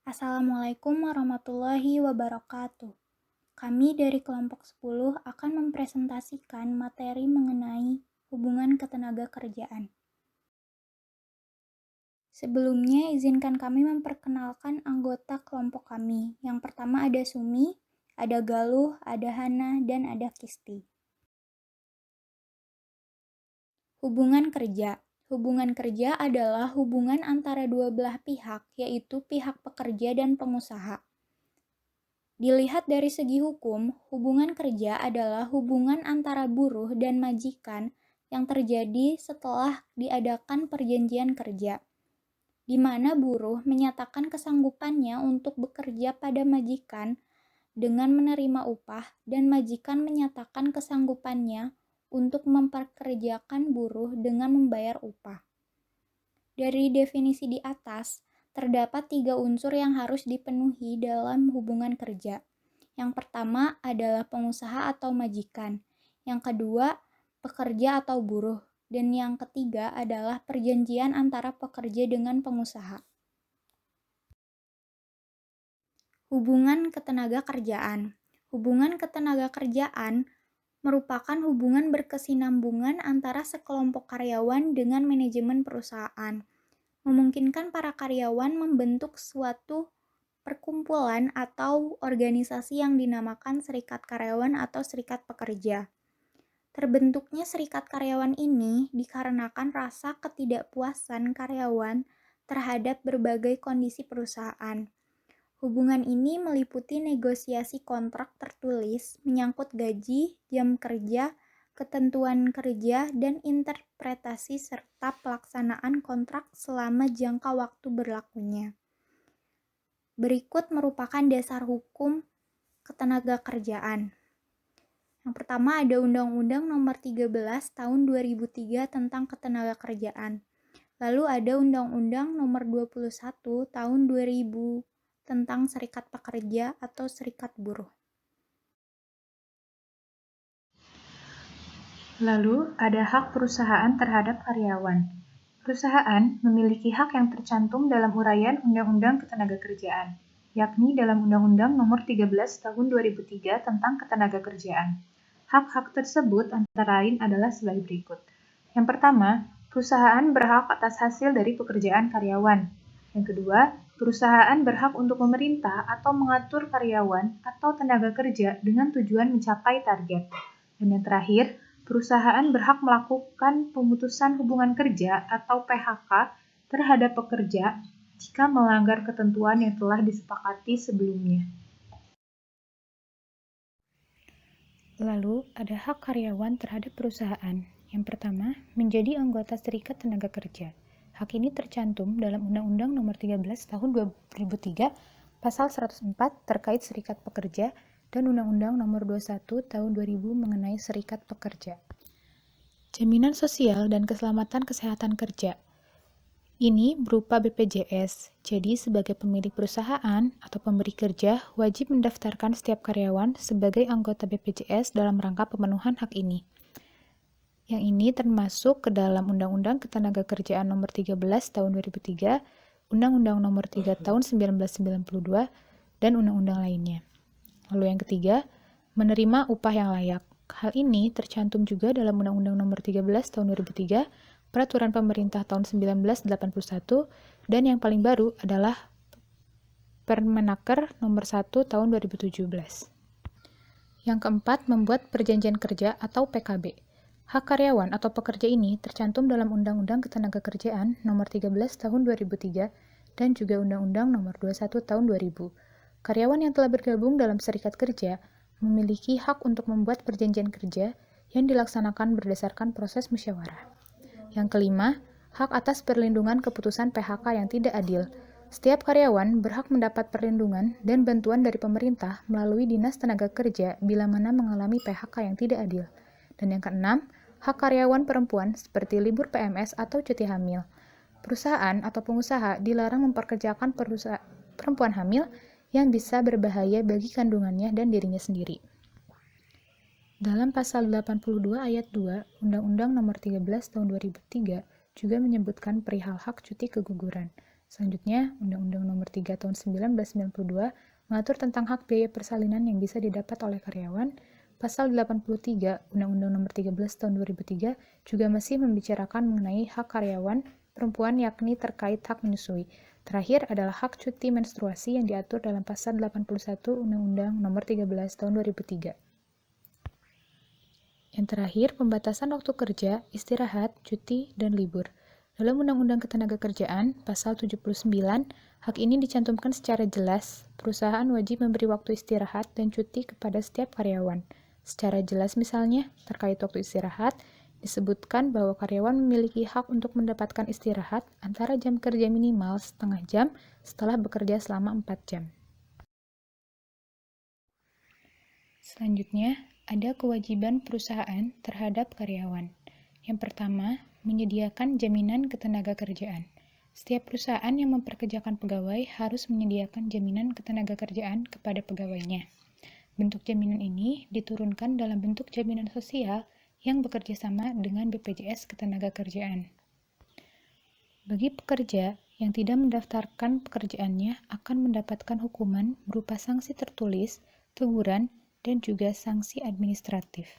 Assalamualaikum warahmatullahi wabarakatuh. Kami dari kelompok 10 akan mempresentasikan materi mengenai hubungan ketenagakerjaan. Sebelumnya, izinkan kami memperkenalkan anggota kelompok kami. Yang pertama ada Sumi, ada Galuh, ada Hana, dan ada Kisti. Hubungan kerja. Hubungan kerja adalah hubungan antara dua belah pihak, yaitu pihak pekerja dan pengusaha. Dilihat dari segi hukum, hubungan kerja adalah hubungan antara buruh dan majikan yang terjadi setelah diadakan perjanjian kerja, di mana buruh menyatakan kesanggupannya untuk bekerja pada majikan dengan menerima upah dan majikan menyatakan kesanggupannya untuk memperkerjakan buruh dengan membayar upah. Dari definisi di atas, terdapat 3 unsur yang harus dipenuhi dalam hubungan kerja. Yang pertama adalah pengusaha atau majikan. Yang kedua, pekerja atau buruh. Dan yang ketiga adalah perjanjian antara pekerja dengan pengusaha. Hubungan ketenagakerjaan. Hubungan ketenagakerjaan merupakan hubungan berkesinambungan antara sekelompok karyawan dengan manajemen perusahaan, memungkinkan para karyawan membentuk suatu perkumpulan atau organisasi yang dinamakan serikat karyawan atau serikat pekerja. Terbentuknya serikat karyawan ini dikarenakan rasa ketidakpuasan karyawan terhadap berbagai kondisi perusahaan. Hubungan ini meliputi negosiasi kontrak tertulis menyangkut gaji, jam kerja, ketentuan kerja, dan interpretasi serta pelaksanaan kontrak selama jangka waktu berlakunya. Berikut merupakan dasar hukum ketenagakerjaan. Yang pertama ada Undang-Undang Nomor 13 Tahun 2003 tentang Ketenagakerjaan. Lalu ada Undang-Undang Nomor 21 Tahun 2000 tentang Serikat Pekerja atau Serikat Buruh. Lalu, ada hak perusahaan terhadap karyawan. Perusahaan memiliki hak yang tercantum dalam uraian Undang-Undang Ketenagakerjaan, yakni dalam Undang-Undang Nomor 13 Tahun 2003 tentang Ketenagakerjaan. Hak-hak tersebut antara lain adalah sebagai berikut. Yang pertama, perusahaan berhak atas hasil dari pekerjaan karyawan. Yang kedua, perusahaan berhak untuk memerintah atau mengatur karyawan atau tenaga kerja dengan tujuan mencapai target. Dan yang terakhir, perusahaan berhak melakukan pemutusan hubungan kerja atau PHK terhadap pekerja jika melanggar ketentuan yang telah disepakati sebelumnya. Lalu, ada hak karyawan terhadap perusahaan. Yang pertama, menjadi anggota serikat tenaga kerja. Hak ini tercantum dalam Undang-Undang Nomor 13 Tahun 2003 Pasal 104 terkait serikat pekerja dan Undang-Undang Nomor 21 Tahun 2000 mengenai serikat pekerja. Jaminan sosial dan keselamatan kesehatan kerja. Ini berupa BPJS, jadi sebagai pemilik perusahaan atau pemberi kerja wajib mendaftarkan setiap karyawan sebagai anggota BPJS dalam rangka pemenuhan hak ini. Yang ini termasuk ke dalam Undang-Undang Ketenagakerjaan Nomor 13 Tahun 2003, Undang-Undang Nomor 3 Tahun 1992, dan undang-undang lainnya. Lalu yang ketiga, menerima upah yang layak. Hal ini tercantum juga dalam Undang-Undang Nomor 13 Tahun 2003, Peraturan Pemerintah Tahun 1981, dan yang paling baru adalah Permenaker Nomor 1 Tahun 2017. Yang keempat, membuat perjanjian kerja atau PKB. Hak karyawan atau pekerja ini tercantum dalam Undang-Undang Ketenagakerjaan Nomor 13 Tahun 2003 dan juga Undang-Undang Nomor 21 Tahun 2000. Karyawan yang telah bergabung dalam serikat kerja memiliki hak untuk membuat perjanjian kerja yang dilaksanakan berdasarkan proses musyawarah. Yang kelima, hak atas perlindungan keputusan PHK yang tidak adil. Setiap karyawan berhak mendapat perlindungan dan bantuan dari pemerintah melalui Dinas Tenaga Kerja bila mana mengalami PHK yang tidak adil. Dan yang keenam, hak karyawan perempuan seperti libur PMS atau cuti hamil. Perusahaan atau pengusaha dilarang memperkerjakan perempuan hamil yang bisa berbahaya bagi kandungannya dan dirinya sendiri. Dalam pasal 82 ayat 2 Undang-Undang Nomor 13 Tahun 2003 juga menyebutkan perihal hak cuti keguguran. Selanjutnya, Undang-Undang Nomor 3 Tahun 1992 mengatur tentang hak biaya persalinan yang bisa didapat oleh karyawan. Pasal 83 Undang-Undang Nomor 13 Tahun 2003 juga masih membicarakan mengenai hak karyawan perempuan, yakni terkait hak menyusui. Terakhir adalah hak cuti menstruasi yang diatur dalam Pasal 81 Undang-Undang Nomor 13 Tahun 2003. Yang terakhir, pembatasan waktu kerja, istirahat, cuti, dan libur. Dalam Undang-Undang Ketenagakerjaan, Pasal 79, hak ini dicantumkan secara jelas, perusahaan wajib memberi waktu istirahat dan cuti kepada setiap karyawan. Secara jelas misalnya, terkait waktu istirahat, disebutkan bahwa karyawan memiliki hak untuk mendapatkan istirahat antara jam kerja minimal setengah jam setelah bekerja selama 4 jam. Selanjutnya, ada kewajiban perusahaan terhadap karyawan. Yang pertama, menyediakan jaminan ketenagakerjaan. Setiap perusahaan yang memperkerjakan pegawai harus menyediakan jaminan ketenagakerjaan kepada pegawainya. Bentuk jaminan ini diturunkan dalam bentuk jaminan sosial yang bekerja sama dengan BPJS Ketenagakerjaan. Bagi pekerja yang tidak mendaftarkan pekerjaannya akan mendapatkan hukuman berupa sanksi tertulis, teguran, dan juga sanksi administratif.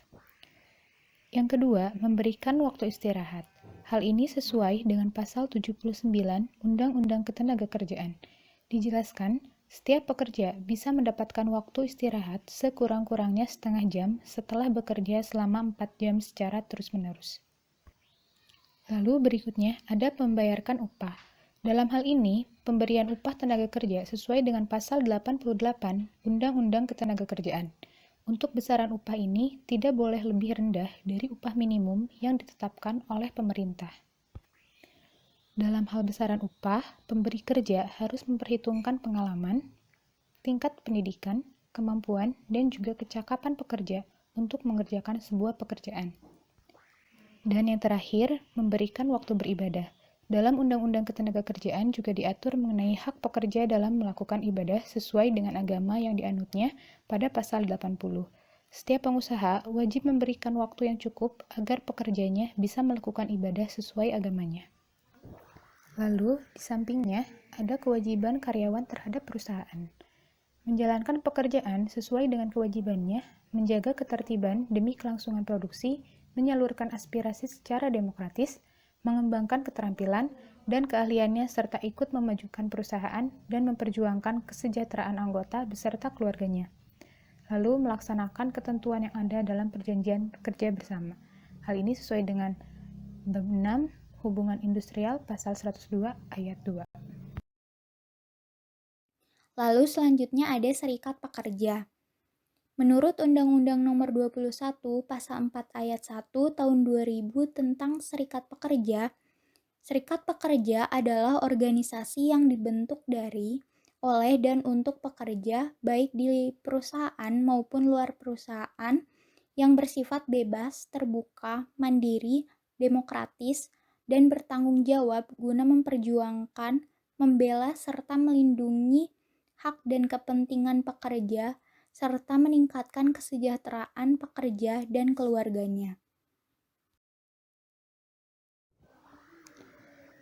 Yang kedua, memberikan waktu istirahat. Hal ini sesuai dengan Pasal 79 Undang-Undang Ketenagakerjaan. Dijelaskan, setiap pekerja bisa mendapatkan waktu istirahat sekurang-kurangnya setengah jam setelah bekerja selama 4 jam secara terus-menerus. Lalu berikutnya ada membayarkan upah. Dalam hal ini, pemberian upah tenaga kerja sesuai dengan Pasal 88 Undang-Undang Ketenagakerjaan. Untuk besaran upah ini tidak boleh lebih rendah dari upah minimum yang ditetapkan oleh pemerintah. Dalam hal besaran upah, pemberi kerja harus memperhitungkan pengalaman, tingkat pendidikan, kemampuan, dan juga kecakapan pekerja untuk mengerjakan sebuah pekerjaan. Dan yang terakhir, memberikan waktu beribadah. Dalam Undang-Undang Ketenagakerjaan juga diatur mengenai hak pekerja dalam melakukan ibadah sesuai dengan agama yang dianutnya pada Pasal 80. Setiap pengusaha wajib memberikan waktu yang cukup agar pekerjanya bisa melakukan ibadah sesuai agamanya. Lalu, di sampingnya, ada kewajiban karyawan terhadap perusahaan. Menjalankan pekerjaan sesuai dengan kewajibannya, menjaga ketertiban demi kelangsungan produksi, menyalurkan aspirasi secara demokratis, mengembangkan keterampilan dan keahliannya serta ikut memajukan perusahaan dan memperjuangkan kesejahteraan anggota beserta keluarganya. Lalu melaksanakan ketentuan yang ada dalam perjanjian kerja bersama. Hal ini sesuai dengan bab 6 Hubungan Industrial Pasal 102 Ayat 2. Lalu selanjutnya ada serikat pekerja. Menurut Undang-Undang Nomor 21 Pasal 4 Ayat 1 Tahun 2000 tentang Serikat Pekerja, serikat pekerja adalah organisasi yang dibentuk dari, oleh dan untuk pekerja baik di perusahaan maupun luar perusahaan yang bersifat bebas, terbuka, mandiri, demokratis, dan bertanggung jawab guna memperjuangkan, membela serta melindungi hak dan kepentingan pekerja serta meningkatkan kesejahteraan pekerja dan keluarganya.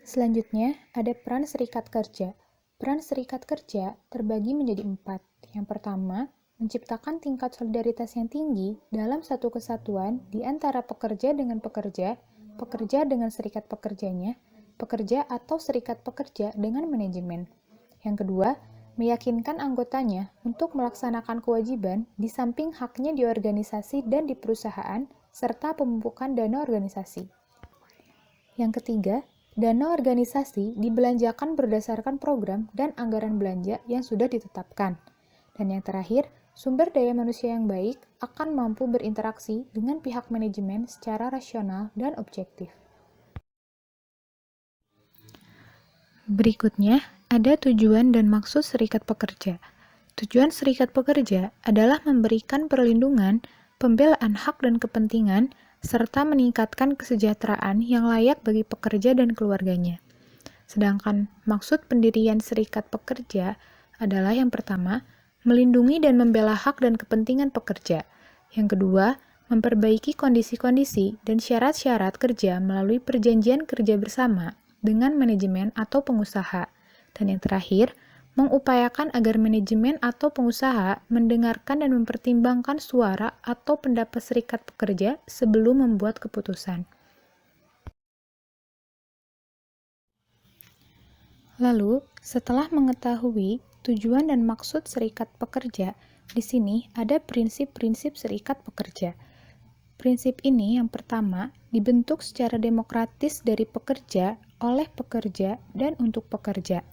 Selanjutnya, ada peran serikat kerja. Peran serikat kerja terbagi menjadi 4. Yang pertama, menciptakan tingkat solidaritas yang tinggi dalam satu kesatuan di antara pekerja dengan pekerja, pekerja dengan serikat pekerjanya, pekerja atau serikat pekerja dengan manajemen. Yang kedua, meyakinkan anggotanya untuk melaksanakan kewajiban di samping haknya di organisasi dan di perusahaan, serta pemupukan dana organisasi. Yang ketiga, dana organisasi dibelanjakan berdasarkan program dan anggaran belanja yang sudah ditetapkan. Dan yang terakhir, sumber daya manusia yang baik akan mampu berinteraksi dengan pihak manajemen secara rasional dan objektif. Berikutnya, ada tujuan dan maksud serikat pekerja. Tujuan serikat pekerja adalah memberikan perlindungan, pembelaan hak dan kepentingan, serta meningkatkan kesejahteraan yang layak bagi pekerja dan keluarganya. Sedangkan maksud pendirian serikat pekerja adalah yang pertama, melindungi dan membela hak dan kepentingan pekerja. Yang kedua, memperbaiki kondisi-kondisi dan syarat-syarat kerja melalui perjanjian kerja bersama dengan manajemen atau pengusaha. Dan yang terakhir, mengupayakan agar manajemen atau pengusaha mendengarkan dan mempertimbangkan suara atau pendapat serikat pekerja sebelum membuat keputusan. Lalu, setelah mengetahui tujuan dan maksud serikat pekerja, di sini ada prinsip-prinsip serikat pekerja. Prinsip ini yang pertama dibentuk secara demokratis dari pekerja, oleh pekerja, dan untuk pekerja.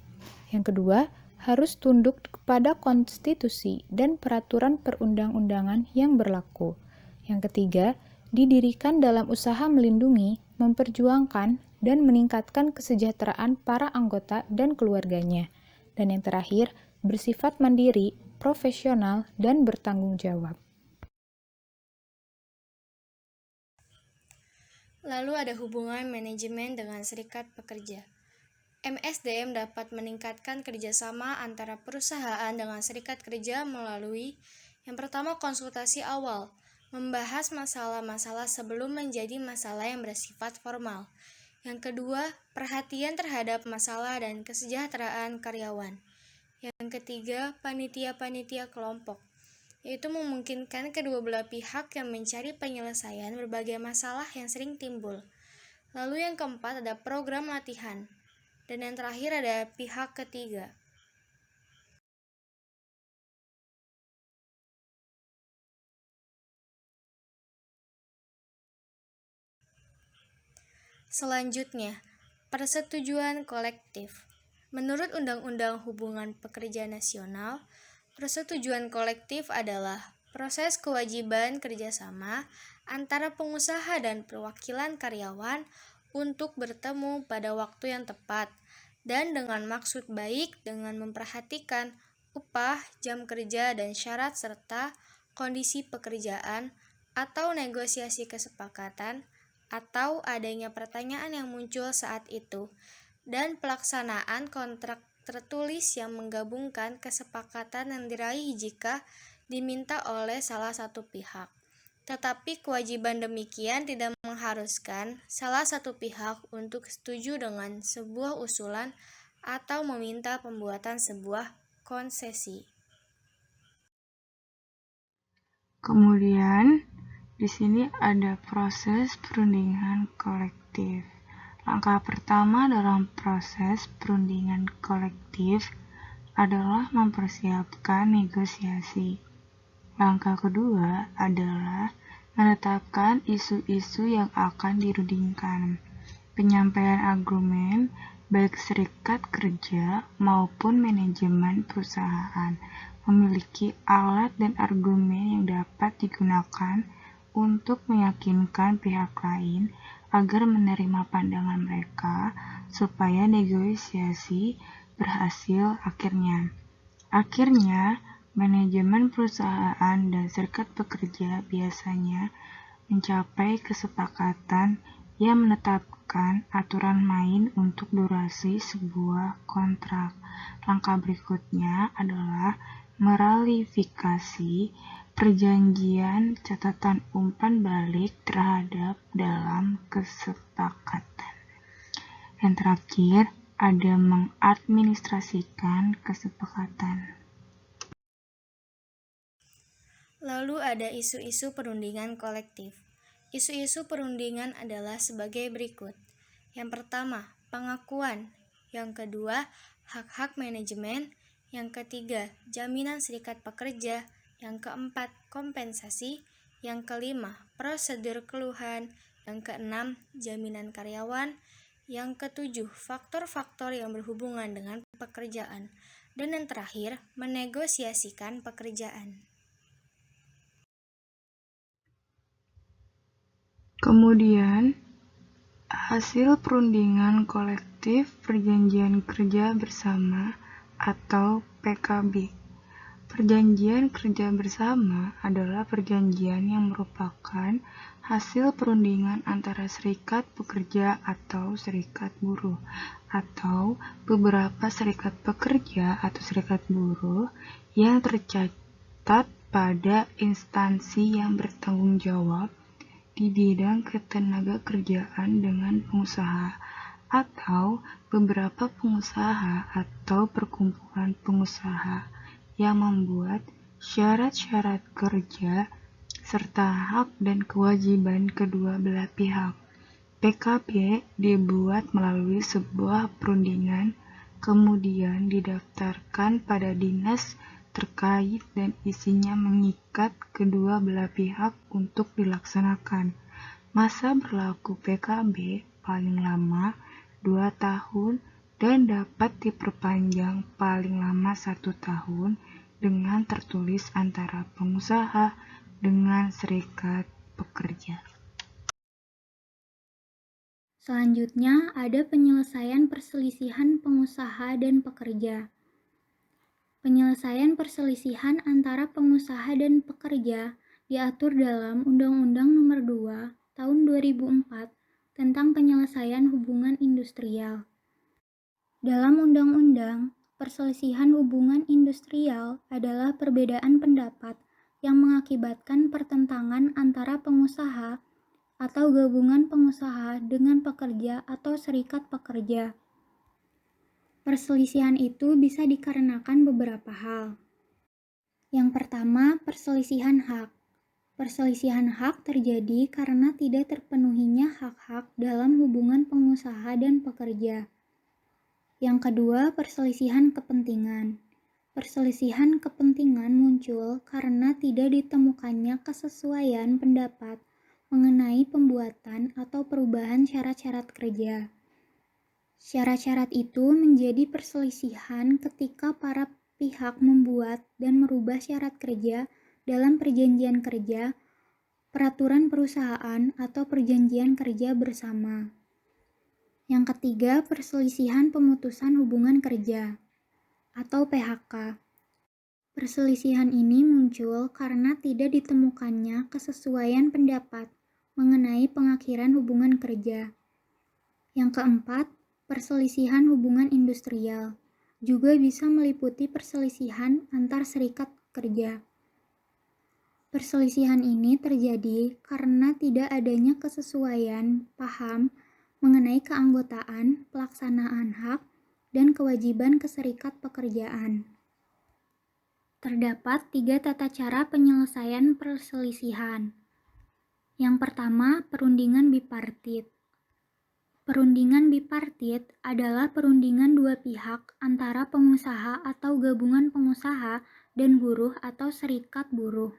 Yang kedua, harus tunduk kepada konstitusi dan peraturan perundang-undangan yang berlaku. Yang ketiga, didirikan dalam usaha melindungi, memperjuangkan, dan meningkatkan kesejahteraan para anggota dan keluarganya. Dan yang terakhir, bersifat mandiri, profesional, dan bertanggung jawab. Lalu ada hubungan manajemen dengan serikat pekerja. MSDM dapat meningkatkan kerjasama antara perusahaan dengan serikat kerja melalui yang pertama konsultasi awal, membahas masalah-masalah sebelum menjadi masalah yang bersifat formal. Yang kedua, perhatian terhadap masalah dan kesejahteraan karyawan. Yang ketiga, panitia-panitia kelompok, yaitu memungkinkan kedua belah pihak yang mencari penyelesaian berbagai masalah yang sering timbul. Lalu yang keempat ada program latihan. Dan yang terakhir ada pihak ketiga. Selanjutnya, persetujuan kolektif. Menurut Undang-Undang Hubungan Pekerja Nasional, persetujuan kolektif adalah proses kewajiban kerjasama antara pengusaha dan perwakilan karyawan untuk bertemu pada waktu yang tepat dan dengan maksud baik dengan memperhatikan upah, jam kerja, dan syarat serta kondisi pekerjaan atau negosiasi kesepakatan atau adanya pertanyaan yang muncul saat itu, dan pelaksanaan kontrak tertulis yang menggabungkan kesepakatan yang diraih jika diminta oleh salah satu pihak. Tetapi kewajiban demikian tidak mengharuskan salah satu pihak untuk setuju dengan sebuah usulan atau meminta pembuatan sebuah konsesi. Kemudian, di sini ada proses perundingan kolektif. Langkah pertama dalam proses perundingan kolektif adalah mempersiapkan negosiasi. Langkah kedua adalah menetapkan isu-isu yang akan dirundingkan. Penyampaian argumen baik serikat kerja maupun manajemen perusahaan memiliki alat dan argumen yang dapat digunakan untuk meyakinkan pihak lain agar menerima pandangan mereka supaya negosiasi berhasil akhirnya. Akhirnya, manajemen perusahaan dan serikat pekerja biasanya mencapai kesepakatan yang menetapkan aturan main untuk durasi sebuah kontrak. Langkah berikutnya adalah meratifikasi perjanjian catatan umpan balik terhadap dalam kesepakatan. Yang terakhir, ada mengadministrasikan kesepakatan. Lalu ada isu-isu perundingan kolektif. Isu-isu perundingan adalah sebagai berikut. Yang pertama, pengakuan. Yang kedua, hak-hak manajemen. Yang ketiga, jaminan serikat pekerja. Yang keempat, kompensasi. Yang kelima, prosedur keluhan. Yang keenam, jaminan karyawan. Yang ketujuh, faktor-faktor yang berhubungan dengan pekerjaan. Dan yang terakhir, menegosiasikan pekerjaan. Kemudian, hasil perundingan kolektif perjanjian kerja bersama atau PKB. Perjanjian kerja bersama adalah perjanjian yang merupakan hasil perundingan antara serikat pekerja atau serikat buruh, atau beberapa serikat pekerja atau serikat buruh yang tercatat pada instansi yang bertanggung jawab di bidang ketenaga kerjaan dengan pengusaha atau beberapa pengusaha atau perkumpulan pengusaha yang membuat syarat-syarat kerja serta hak dan kewajiban kedua belah pihak. PKB dibuat melalui sebuah perundingan, kemudian didaftarkan pada dinas terkait dan isinya mengikat kedua belah pihak untuk dilaksanakan. Masa berlaku PKB paling lama 2 tahun dan dapat diperpanjang paling lama 1 tahun dengan tertulis antara pengusaha dengan serikat pekerja. Selanjutnya, ada penyelesaian perselisihan pengusaha dan pekerja. Penyelesaian perselisihan antara pengusaha dan pekerja diatur dalam Undang-Undang Nomor 2 Tahun 2004 tentang penyelesaian hubungan industrial. Dalam undang-undang, perselisihan hubungan industrial adalah perbedaan pendapat yang mengakibatkan pertentangan antara pengusaha atau gabungan pengusaha dengan pekerja atau serikat pekerja. Perselisihan itu bisa dikarenakan beberapa hal. Yang pertama, perselisihan hak. Perselisihan hak terjadi karena tidak terpenuhinya hak-hak dalam hubungan pengusaha dan pekerja. Yang kedua, perselisihan kepentingan. Perselisihan kepentingan muncul karena tidak ditemukannya kesesuaian pendapat mengenai pembuatan atau perubahan syarat-syarat kerja. Syarat-syarat itu menjadi perselisihan ketika para pihak membuat dan merubah syarat kerja dalam perjanjian kerja, peraturan perusahaan, atau perjanjian kerja bersama. Yang ketiga, perselisihan pemutusan hubungan kerja atau PHK. Perselisihan ini muncul karena tidak ditemukannya kesesuaian pendapat mengenai pengakhiran hubungan kerja. Yang keempat, perselisihan hubungan industrial juga bisa meliputi perselisihan antar serikat kerja. Perselisihan ini terjadi karena tidak adanya kesesuaian paham mengenai keanggotaan, pelaksanaan hak, dan kewajiban ke serikat pekerjaan. Terdapat 3 tata cara penyelesaian perselisihan. Yang pertama, perundingan bipartit. Perundingan bipartit adalah perundingan dua pihak antara pengusaha atau gabungan pengusaha dan buruh atau serikat buruh.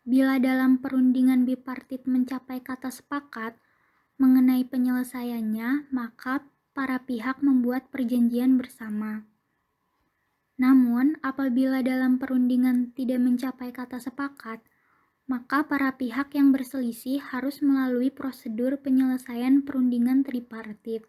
Bila dalam perundingan bipartit mencapai kata sepakat mengenai penyelesaiannya, maka para pihak membuat perjanjian bersama. Namun, apabila dalam perundingan tidak mencapai kata sepakat, maka para pihak yang berselisih harus melalui prosedur penyelesaian perundingan tripartit.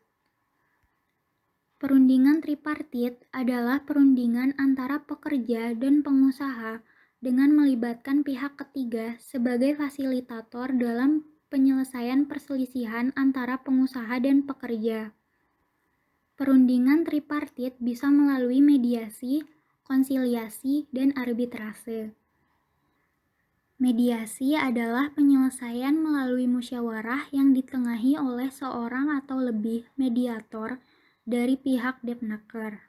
Perundingan tripartit adalah perundingan antara pekerja dan pengusaha dengan melibatkan pihak ketiga sebagai fasilitator dalam penyelesaian perselisihan antara pengusaha dan pekerja. Perundingan tripartit bisa melalui mediasi, konsiliasi, dan arbitrase. Mediasi adalah penyelesaian melalui musyawarah yang ditengahi oleh seorang atau lebih mediator dari pihak depnaker.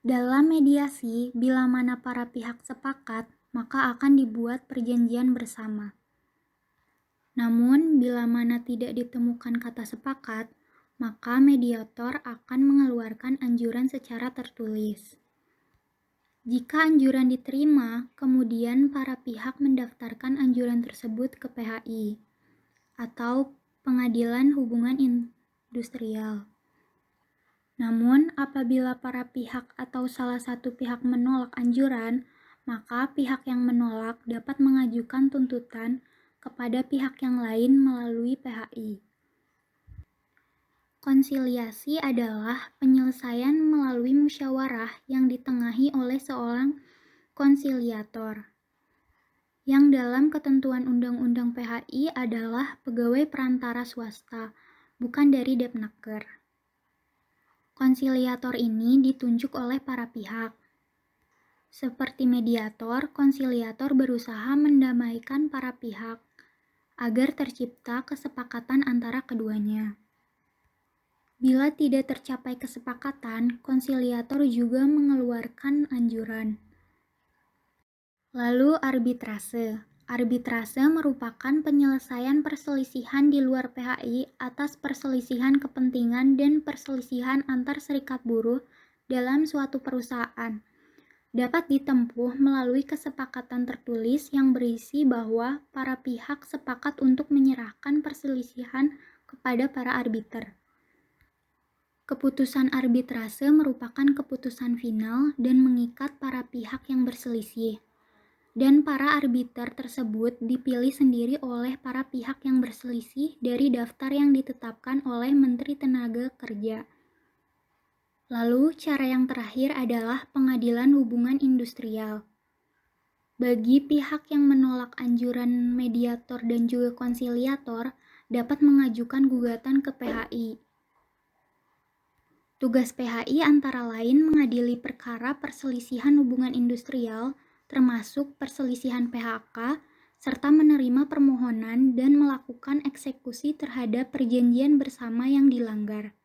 Dalam mediasi, bila mana para pihak sepakat, maka akan dibuat perjanjian bersama. Namun, bila mana tidak ditemukan kata sepakat, maka mediator akan mengeluarkan anjuran secara tertulis. Jika anjuran diterima, kemudian para pihak mendaftarkan anjuran tersebut ke PHI atau Pengadilan Hubungan Industrial. Namun, apabila para pihak atau salah satu pihak menolak anjuran, maka pihak yang menolak dapat mengajukan tuntutan kepada pihak yang lain melalui PHI. Konsiliasi adalah penyelesaian melalui musyawarah yang ditengahi oleh seorang konsiliator, yang dalam ketentuan Undang-Undang PHI adalah pegawai perantara swasta, bukan dari depnaker. Konsiliator ini ditunjuk oleh para pihak. Seperti mediator, konsiliator berusaha mendamaikan para pihak agar tercipta kesepakatan antara keduanya. Bila tidak tercapai kesepakatan, konsiliator juga mengeluarkan anjuran. Lalu arbitrase. Arbitrase merupakan penyelesaian perselisihan di luar PHI atas perselisihan kepentingan dan perselisihan antar serikat buruh dalam suatu perusahaan. Dapat ditempuh melalui kesepakatan tertulis yang berisi bahwa para pihak sepakat untuk menyerahkan perselisihan kepada para arbiter. Keputusan arbitrase merupakan keputusan final dan mengikat para pihak yang berselisih. Dan para arbiter tersebut dipilih sendiri oleh para pihak yang berselisih dari daftar yang ditetapkan oleh Menteri Tenaga Kerja. Lalu, cara yang terakhir adalah pengadilan hubungan industrial. Bagi pihak yang menolak anjuran mediator dan juga konsiliator, dapat mengajukan gugatan ke PHI. Tugas PHI antara lain mengadili perkara perselisihan hubungan industrial, termasuk perselisihan PHK, serta menerima permohonan dan melakukan eksekusi terhadap perjanjian bersama yang dilanggar.